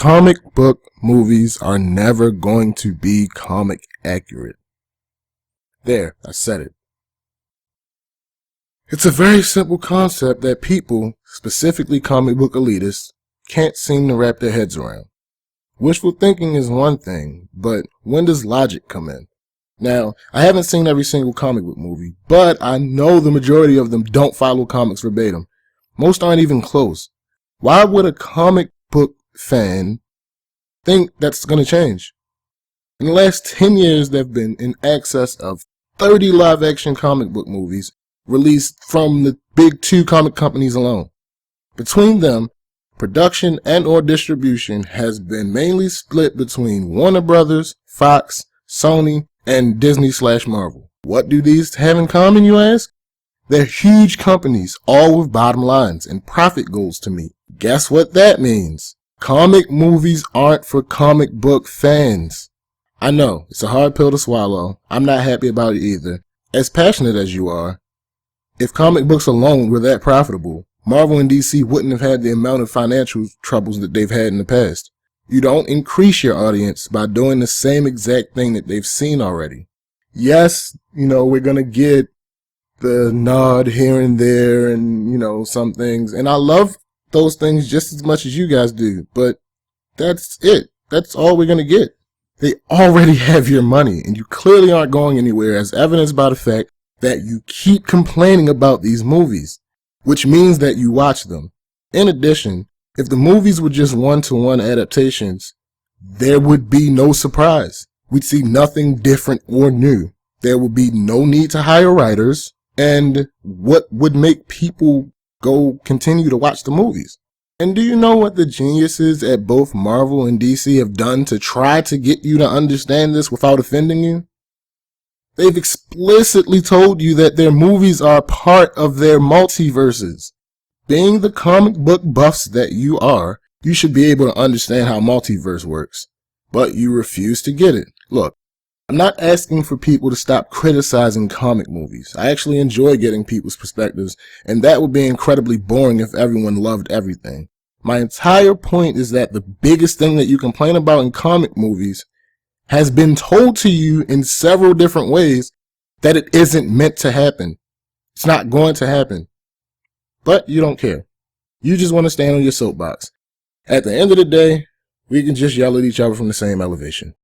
Comic book movies are never going to be comic accurate. There, I said it. It's a very simple concept that people, specifically comic book elitists, can't seem to wrap their heads around. Wishful thinking is one thing, but when does logic come in? Now, I haven't seen every single comic book movie, but I know the majority of them don't follow comics verbatim. Most aren't even close. Why would a comic book fan think that's going to change? In the last 10 years, there have been in excess of 30 live-action comic book movies released from the big two comic companies alone. Between them, production and or distribution has been mainly split between Warner Brothers, Fox, Sony, and Disney/Marvel. What do these have in common, you ask? They're huge companies, all with bottom lines and profit goals to meet. Guess what that means? Comic movies aren't for comic book fans. I know, it's a hard pill to swallow. I'm not happy about it either. As passionate as you are, if comic books alone were that profitable, Marvel and DC wouldn't have had the amount of financial troubles that they've had in the past. You don't increase your audience by doing the same exact thing that they've seen already. Yes, we're going to get the nod here and there and, some things. And I love those things just as much as you guys do. But that's it. That's all we're going to get. They already have your money and you clearly aren't going anywhere, as evidenced by the fact that you keep complaining about these movies, which means that you watch them. In addition, if the movies were just one-to-one adaptations, there would be no surprise. We'd see nothing different or new. There would be no need to hire writers, and what would make people continue to watch the movies? And do you know what the geniuses at both Marvel and DC have done to try to get you to understand this without offending you? They've explicitly told you that their movies are part of their multiverses. Being the comic book buffs that you are, you should be able to understand how multiverse works. But you refuse to get it. Look, I'm not asking for people to stop criticizing comic movies. I actually enjoy getting people's perspectives, and that would be incredibly boring if everyone loved everything. My entire point is that the biggest thing that you complain about in comic movies has been told to you in several different ways that it isn't meant to happen. It's not going to happen. But you don't care. You just want to stand on your soapbox. At the end of the day, we can just yell at each other from the same elevation.